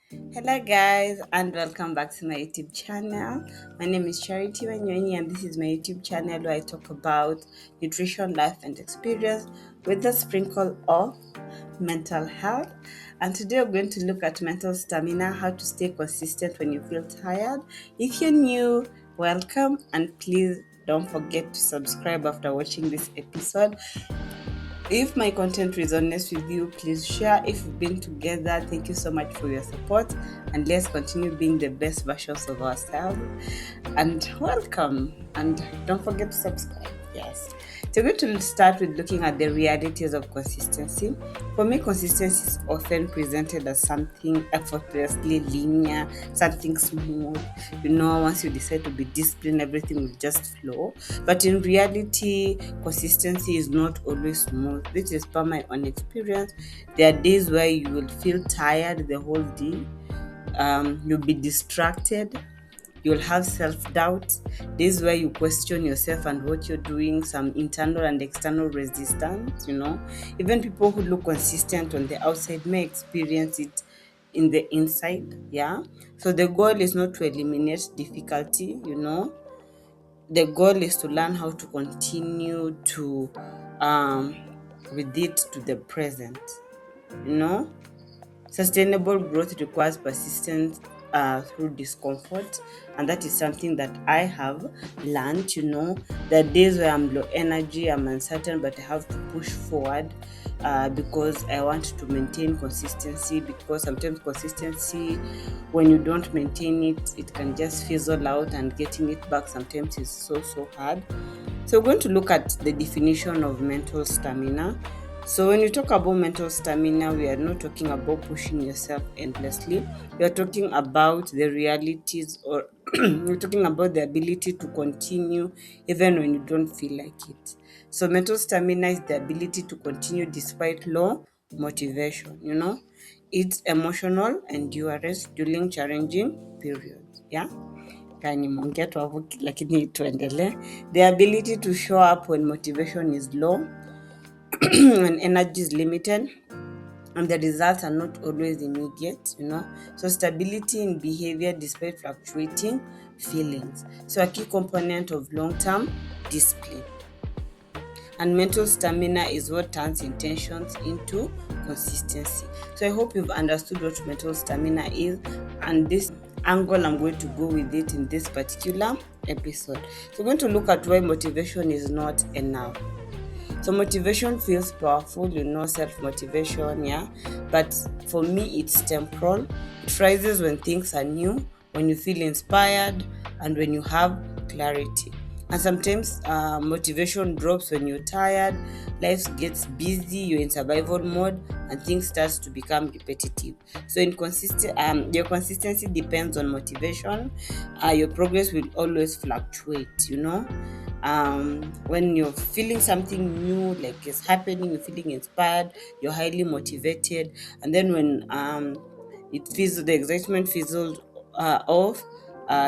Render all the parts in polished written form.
Hello, guys, and welcome back to my YouTube channel. My name is Charity Wanyoni, and this is my YouTube channel where I talk about nutrition, life, and experience with a sprinkle of mental health. And today we're going to look at mental stamina, how to stay consistent when you feel tired. If you're new, welcome, and please don't forget to subscribe after watching this episode. If my content resonates with you, please share. If we've been together, thank you so much for your support, and let's continue being the best versions of ourselves. And welcome, and don't forget to subscribe. Yes. So we're going to start with looking at the realities of consistency. For me, consistency is often presented as something effortlessly linear, something smooth. Once you decide to be disciplined, everything will just flow. But in reality, consistency is not always smooth. This is per my own experience. There are days where you will feel tired the whole day. You'll be distracted. You'll have self-doubt. This is where you question yourself and what you're doing, some internal and external resistance. Even people who look consistent on the outside may experience it in the inside. Yeah. So the goal is not to eliminate difficulty. The goal is to learn how to continue to um with it to the present. You know Sustainable growth requires persistence through discomfort, and that is something that I have learned. There are days where I'm low energy, I'm uncertain, but I have to push forward because I want to maintain consistency. Because sometimes consistency, when you don't maintain it, it can just fizzle out, and getting it back sometimes is so hard. So we're going to look at the definition of mental stamina. So when you talk about mental stamina, we are not talking about pushing yourself endlessly. We are talking about the realities, or we're talking about the ability to continue even when you don't feel like it. So mental stamina is the ability to continue despite low motivation. It's emotional endurance during challenging periods. Yeah. Nimeongea tu hapo lakini tuendelee. The ability to show up when motivation is low and energy is limited, and the results are not always immediate. So stability in behavior despite fluctuating feelings. So a key component of long-term discipline. And mental stamina is what turns intentions into consistency. So I hope you've understood what mental stamina is, and this angle I'm going to go with it in this particular episode. So we're going to look at why motivation is not enough. So motivation feels powerful, self-motivation, yeah. But for me, it's temporal. It rises when things are new, when you feel inspired, and when you have clarity. And sometimes motivation drops when you're tired, life gets busy, you're in survival mode, and things start to become repetitive. So your consistency depends on motivation. Your progress will always fluctuate. When you're feeling something new, like it's happening, you're feeling inspired, you're highly motivated, and then when the excitement fizzles off,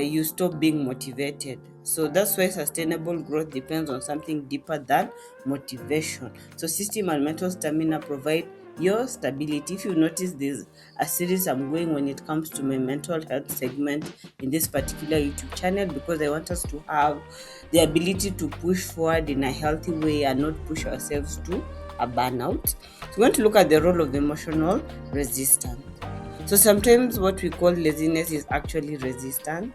you stop being motivated. So that's why sustainable growth depends on something deeper than motivation. So system and mental stamina provide your stability. If you notice, there's a series I'm going when it comes to my mental health segment in this particular YouTube channel, because I want us to have the ability to push forward in a healthy way and not push ourselves to a burnout. So we're going to look at the role of emotional resistance. So sometimes what we call laziness is actually resistance,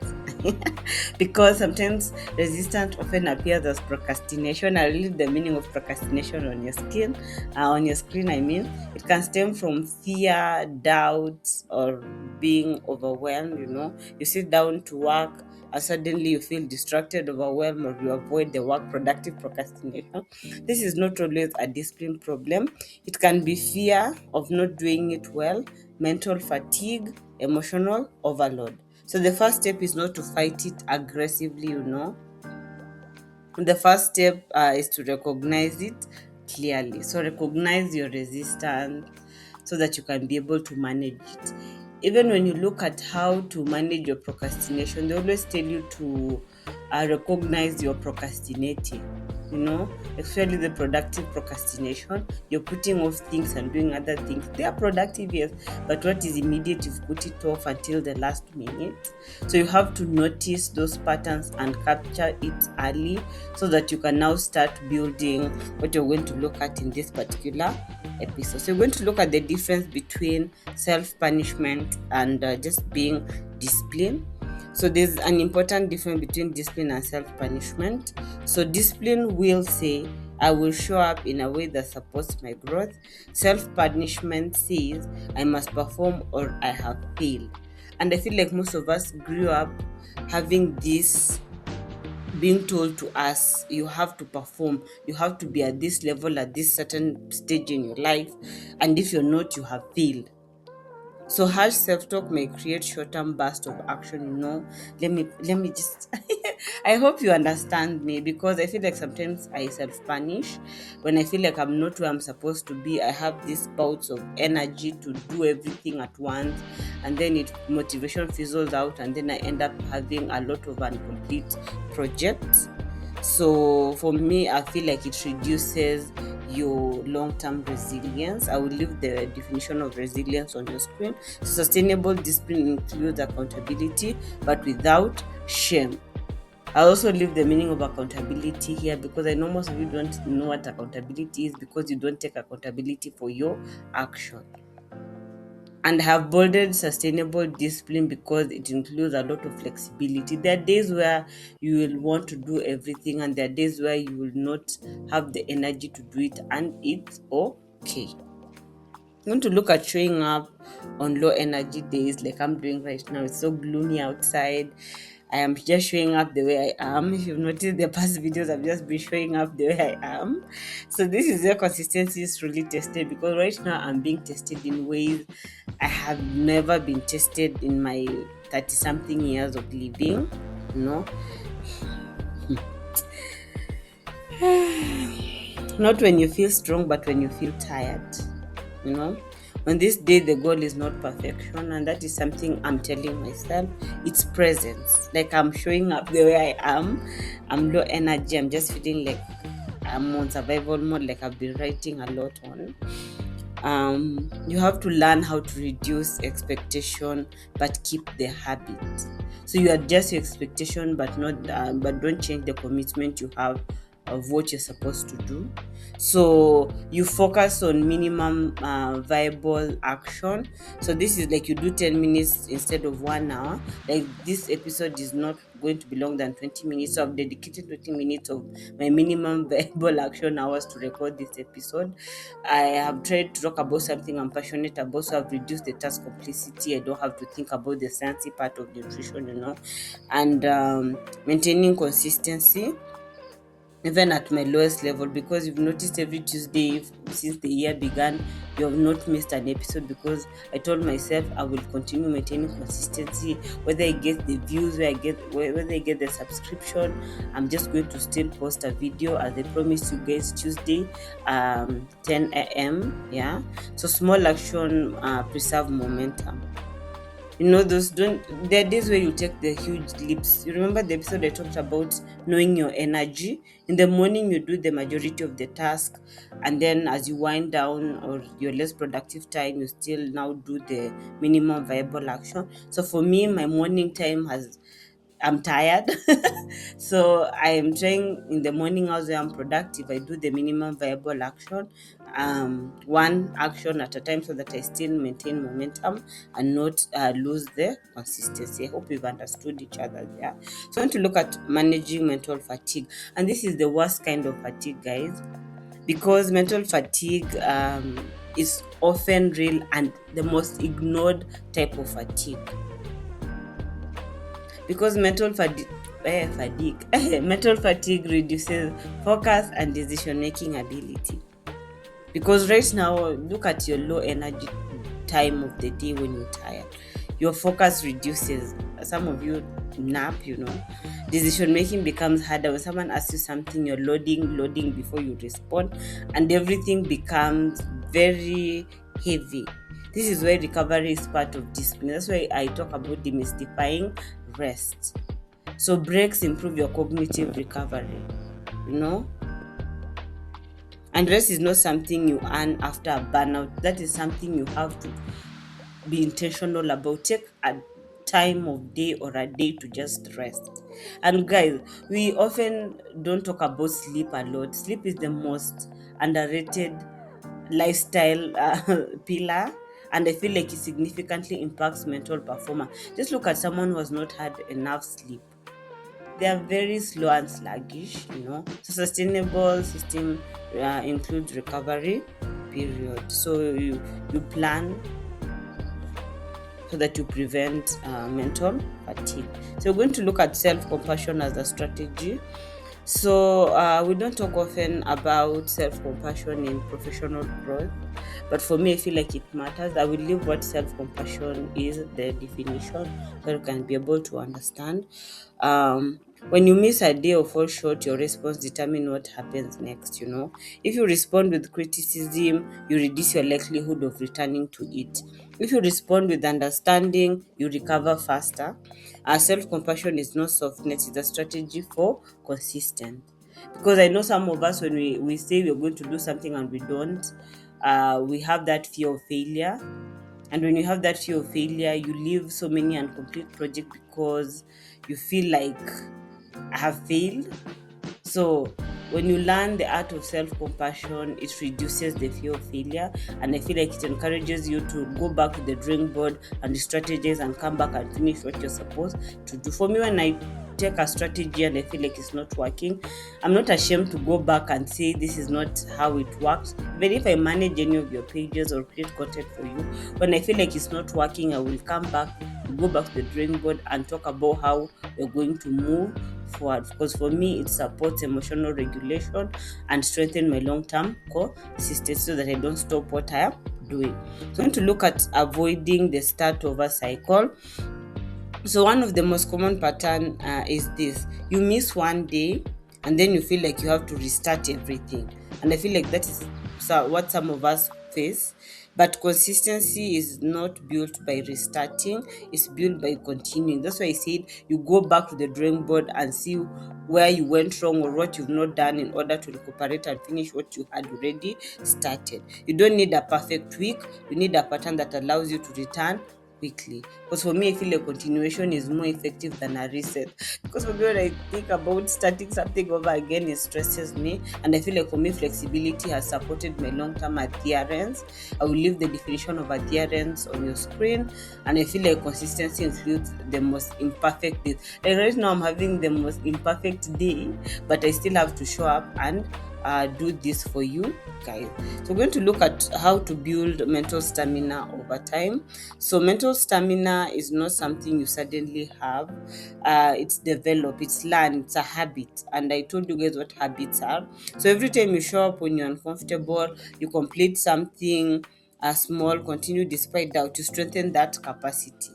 because sometimes resistance often appears as procrastination. I read the meaning of procrastination on your screen. I mean, it can stem from fear, doubt, or being overwhelmed. You sit down to work and suddenly you feel distracted, overwhelmed, or you avoid the work. Productive procrastination. This is not always a discipline problem. It can be fear of not doing it well, mental fatigue, emotional overload. So the first step is not to fight it aggressively. The first step is to recognize it clearly. So recognize your resistance so that you can be able to manage it. even when you look at how to manage your procrastination, they always tell you to recognize your procrastinating. Especially the productive procrastination. You're putting off things and doing other things. They are productive, yes, but what is immediate, you've put it off until the last minute. So you have to notice those patterns and capture it early so that you can now start building what you're going to look at in this particular episode. So we're going to look at the difference between self-punishment and just being disciplined. So there's an important difference between discipline and self-punishment. So discipline will say, I will show up in a way that supports my growth. Self-punishment says, I must perform or I have failed. And I feel like most of us grew up having this being told to us, you have to perform, you have to be at this level at this certain stage in your life, and if you're not, you have failed. So harsh self-talk may create short-term bursts of action. Let me just I hope you understand me, because I feel like sometimes I self-punish when I feel like I'm not where I'm supposed to be. I have these bouts of energy to do everything at once, and then it motivation fizzles out, and then I end up having a lot of incomplete projects. So for me, I feel like it reduces your long-term resilience. I will leave the definition of resilience on your screen. Sustainable discipline includes accountability, but without shame. I also leave the meaning of accountability here, because I know most of you don't know what accountability is, because you don't take accountability for your action. And have bolded sustainable discipline because it includes a lot of flexibility. There are days where you will want to do everything, and there are days where you will not have the energy to do it, and it's okay. I'm going to look at showing up on low energy days like I'm doing right now. It's so gloomy outside. I am just showing up the way I am. If you've noticed the past videos, I've just been showing up the way I am. So this is where consistency is really tested, because right now I'm being tested in ways I have never been tested in my 30 something years of living. You know, not when you feel strong, but when you feel tired. you know on this day, the goal is not perfection, and that is something I'm telling myself. It's presence. Like, I'm showing up the way I am. I'm low energy. I'm just feeling like I'm on survival mode, like I've been writing a lot on. You have to learn how to reduce expectation but keep the habit. So you adjust your expectation, but don't change the commitment you have of what you're supposed to do. So you focus on minimum viable action. So this is like you do 10 minutes instead of 1 hour. Like, this episode is not going to be longer than 20 minutes, so I've dedicated 20 minutes of my minimum viable action hours to record this episode. I have tried to talk about something I'm passionate about, so I've reduced the task complexity. I don't have to think about the fancy part of nutrition. And maintaining consistency even at my lowest level, because you've noticed every Tuesday since the year began, you have not missed an episode, because I told myself I will continue maintaining consistency. Whether I get the views, whether I get the subscription, I'm just going to still post a video, as I promised you guys, Tuesday 10 a.m. Yeah, so small action preserve momentum. Those don't there are days where you take the huge leaps. You remember the episode I talked about knowing your energy? In the morning you do the majority of the task, and then as you wind down or your less productive time, you still now do the minimum viable action. So for me, my morning time I'm tired. So I am trying in the morning hours where I'm productive, I do the minimum viable action, one action at a time, so that I still maintain momentum and not lose the consistency. I hope we've understood each other there. So I want to look at managing mental fatigue. And this is the worst kind of fatigue, guys, because mental fatigue is often real and the most ignored type of fatigue. Because mental fatigue reduces focus and decision making ability. Because right now, look at your low energy time of the day when you're tired. Your focus reduces. Some of you nap. Decision making becomes harder. When someone asks you something, you're loading before you respond, and everything becomes very heavy. This is why recovery is part of discipline. That's why I talk about demystifying rest. So breaks improve your cognitive recovery, you know. And rest is not something you earn after a burnout. That is something you have to be intentional about. Take a time of day or a day to just rest. And guys, we often don't talk about sleep a lot. Sleep is the most underrated lifestyle pillar, and I feel like it significantly impacts mental performance. Just look at someone who has not had enough sleep. They are very slow and sluggish. So sustainable system includes recovery period. So you plan so that you prevent mental fatigue. So we're going to look at self-compassion as a strategy. So we don't talk often about self-compassion in professional growth, but for me, I feel like it matters. I will leave what self-compassion is, the definition, so you can be able to understand. When you miss a day or fall short, your response determine what happens next. If you respond with criticism, you reduce your likelihood of returning to it. If you respond with understanding, you recover faster. Self-compassion is not softness, it's a strategy for consistent. Because I know some of us, when we say we're going to do something and we don't, we have that fear of failure. And when you have that fear of failure, you leave so many incomplete projects because you feel like I have failed. So when you learn the art of self-compassion, it reduces the fear of failure, and I feel like it encourages you to go back to the drawing board and strategize and come back and finish what you're supposed to do. For me, when I take a strategy and I feel like it's not working, I'm not ashamed to go back and say this is not how it works. Even if I manage any of your pages or create content for you, when I feel like it's not working, I will come back, go back to the drawing board and talk about how we're going to move forward. Because for me, it supports emotional regulation and strengthen my long-term consistency so that I don't stop what I am doing. So I'm going to look at avoiding the start over cycle. So one of the most common pattern is this: you miss one day and then you feel like you have to restart everything, and I feel like that is what some of us face. But consistency is not built by restarting, it's built by continuing. That's why I said you go back to the drawing board and see where you went wrong or what you've not done in order to recuperate and finish what you had already started. You don't need a perfect week, you need a pattern that allows you to return quickly. Because for me, I feel like continuation is more effective than a reset. Because for me, when I think about starting something over again, it stresses me. And I feel like for me, flexibility has supported my long-term adherence. I will leave the definition of adherence on your screen. And I feel like consistency includes the most imperfect days. Like right now, I'm having the most imperfect day, but I still have to show up and do this for you guys. So we're going to look at how to build mental stamina over time. So mental stamina is not something you suddenly have. It's developed, it's learned, it's a habit. And I told you guys what habits are. So every time you show up when you're uncomfortable, you complete something small, continue despite doubt, to strengthen that capacity.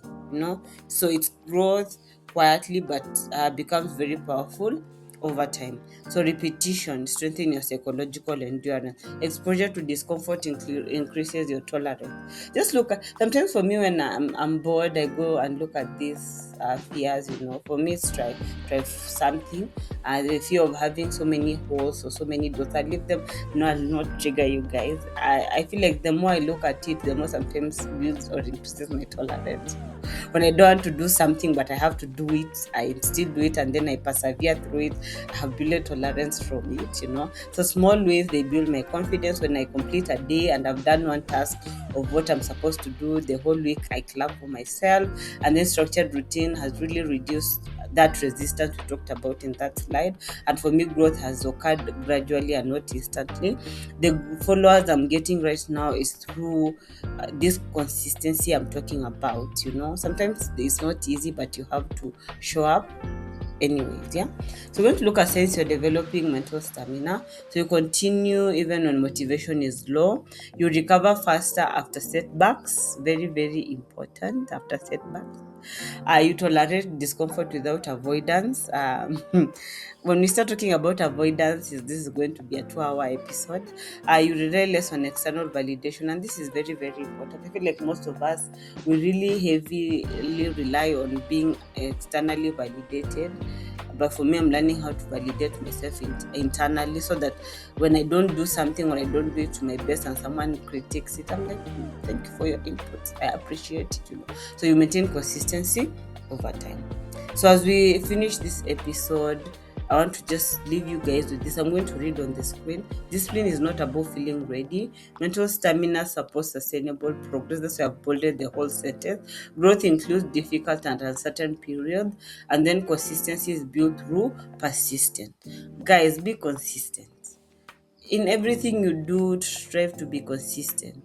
So it's growth quietly, but becomes very powerful over time. So repetition strengthens your psychological endurance. Exposure to discomfort increases your tolerance. Just look at, sometimes for me, when I'm bored, I go and look at these fears. For me, it's try something. The fear of having so many holes or so many doors, I leave them. No, I'll not trigger you guys. I feel like the more I look at it, the more sometimes builds or increases my tolerance. When I don't want to do something but I have to do it, I still do it, and then I persevere through it. I have built a tolerance from it. So small ways, they build my confidence. When I complete a day and I've done one task of what I'm supposed to do the whole week, I clap for myself. And then structured routine has really reduced that resistance we talked about in that slide. And for me, growth has occurred gradually and not instantly. The followers I'm getting right now is through this consistency I'm talking about. Sometimes it's not easy, but you have to show up anyways. Yeah, so we're going to look at since you're developing mental stamina. So you continue even when motivation is low. You recover faster after setbacks. Very, very important. After setbacks, You tolerate discomfort without avoidance. When we start talking about avoidance, this is going to be a 2-hour episode. You rely less on external validation, and this is very, very important. I feel like most of us, we really heavily rely on being externally validated. But for me, I'm learning how to validate myself internally, so that when I don't do something, when I don't do it to my best and someone critiques it, I'm like, thank you for your input. I appreciate it. So you maintain consistency over time. So as we finish this episode, I want to just leave you guys with this. I'm going to read on the screen. Discipline is not about feeling ready. Mental stamina supports sustainable progress. That's why I've bolded the whole sentence. Growth includes difficult and uncertain periods, and then consistency is built through persistence. Guys, be consistent. In everything you do, strive to be consistent.